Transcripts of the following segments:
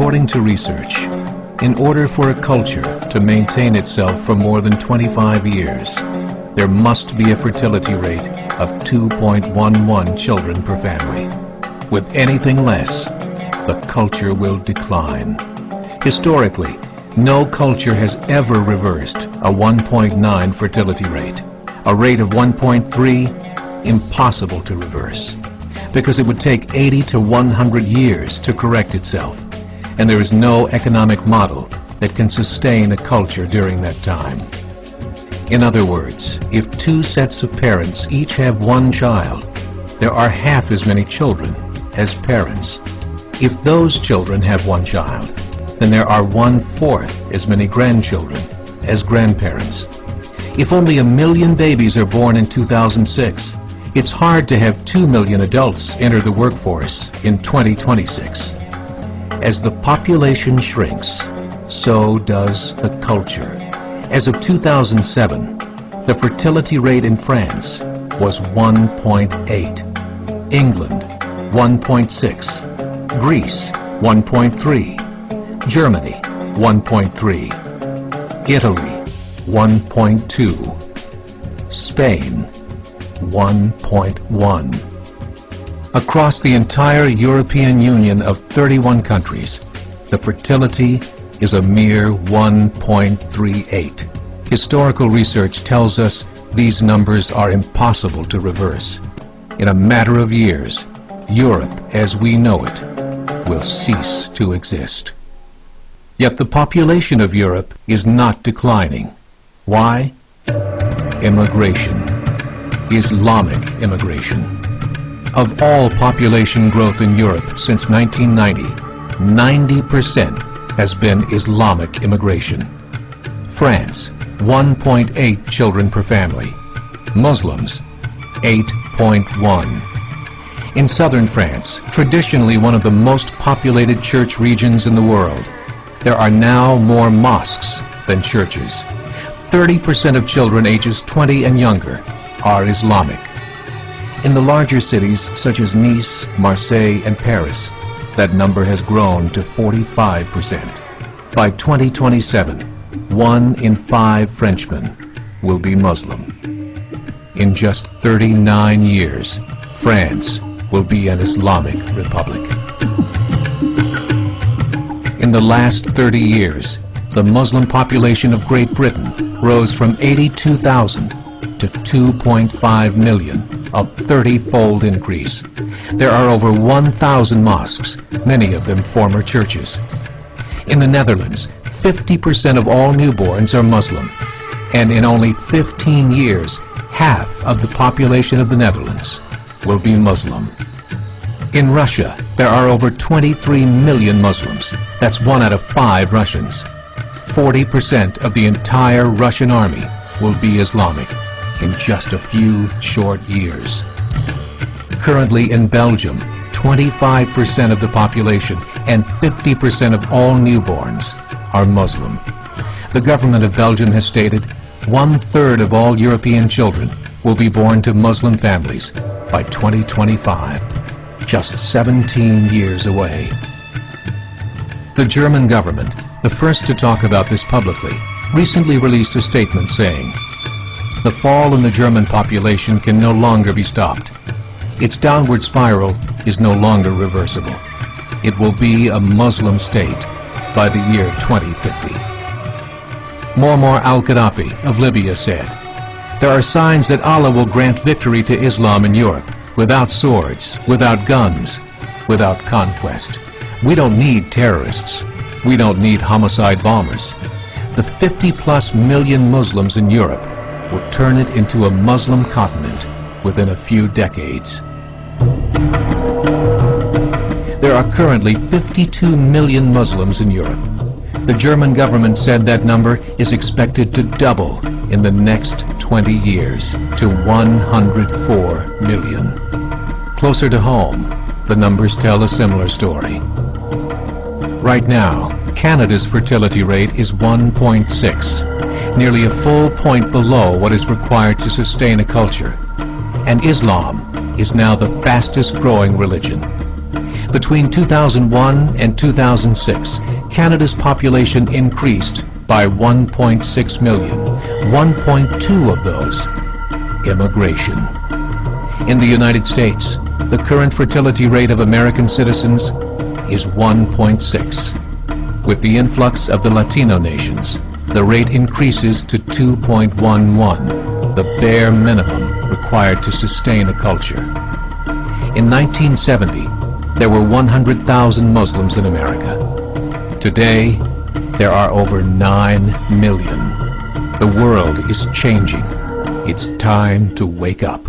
According to research, in order for a culture to maintain itself for more than 25 years, there must be a fertility rate of 2.11 children per family. With anything less, the culture will decline. Historically, no culture has ever reversed a 1.9 fertility rate. A rate of 1.3, impossible to reverse, because it would take 80 to 100 years to correct itself, and there is no economic model that can sustain a culture during that time. In other words, if two sets of parents each have one child, there are half as many children as parents. If those children have one child, then there are 1/4 as many grandchildren as grandparents. If only 1 million babies are born in 2006, it's hard to have 2 million adults enter the workforce in 2026. As the population shrinks, so does the culture. As of 2007, the fertility rate in France was 1.8, England 1.6, Greece 1.3, Germany 1.3, Italy 1.2, Spain 1.1. Across the entire European Union of 31 countries, the fertility is a mere 1.38. Historical research tells us these numbers are impossible to reverse. In a matter of years, Europe as we know it will cease to exist. Yet the population of Europe is not declining. Why? Immigration. Islamic immigration. Of all population growth in Europe since 1990, 90% has been Islamic immigration. France, 1.8 children per family. Muslims, 8.1. In southern France, traditionally one of the most populated church regions in the world, there are now more mosques than churches. 30% of children ages 20 and younger are Islamic. In the larger cities such as Nice, Marseille, and Paris, that number has grown to 45%. By 2027, 1 in 5 Frenchmen will be Muslim. In just 39 years, France will be an Islamic republic. In the last 30 years, the Muslim population of Great Britain rose from 82,000 to 2.5 million, a 30-fold increase. There are over 1,000 mosques, many of them former churches. In the Netherlands, 50% of all newborns are Muslim, and in only 15 years, half of the population of the Netherlands will be Muslim. In Russia, there are over 23 million Muslims. That's 1 out of 5 Russians. 40% of the entire Russian army will be Islamic in just a few short years. Currently in Belgium, 25% of the population and 50% of all newborns are Muslim. The government of Belgium has stated 1/3 of all European children will be born to Muslim families by 2025, just 17 years away. The German government, the first to talk about this publicly, recently released a statement saying, "The fall in the German population can no longer be stopped. Its downward spiral is no longer reversible. It will be a Muslim state by the year 2050. Muammar al-Gaddafi of Libya said, "There are signs that Allah will grant victory to Islam in Europe without swords, without guns, without conquest. We don't need terrorists. We don't need homicide bombers. The 50+ million Muslims in Europe will turn it into a Muslim continent within a few decades." There are currently 52 million Muslims in Europe. The German government said that number is expected to double in the next 20 years to 104 million. Closer to home, the numbers tell a similar story. Right now, Canada's fertility rate is 1.6, nearly a full point below what is required to sustain a culture. And Islam is now the fastest growing religion. Between 2001 and 2006, Canada's population increased by 1.6 million, 1.2 of those immigration. In the United States, the current fertility rate of American citizens is 1.6. With the influx of the Latino nations, the rate increases to 2.11, the bare minimum required to sustain a culture. In 1970, there were 100,000 Muslims in America. Today, there are over 9 million. The world is changing. It's time to wake up.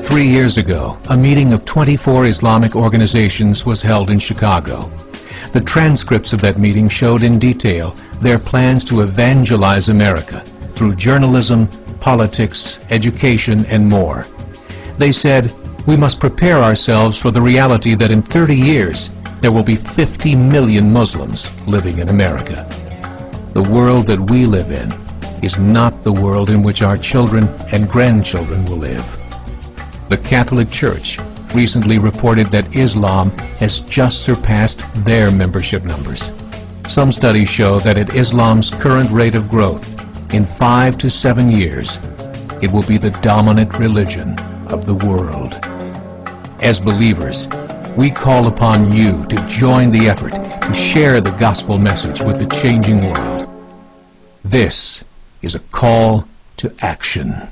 3 years ago, a meeting of 24 Islamic organizations was held in Chicago. The transcripts of that meeting showed in detail their plans to evangelize America through journalism, politics, education, and more. They said, we must prepare ourselves for the reality that in 30 years, there will be 50 million Muslims living in America. The world that we live in is not the world in which our children and grandchildren will live. The Catholic Church recently reported that Islam has just surpassed their membership numbers. Some studies show that at Islam's current rate of growth, in 5 to 7 years, it will be the dominant religion of the world. As believers, we call upon you to join the effort to share the gospel message with the changing world. This is a call to action.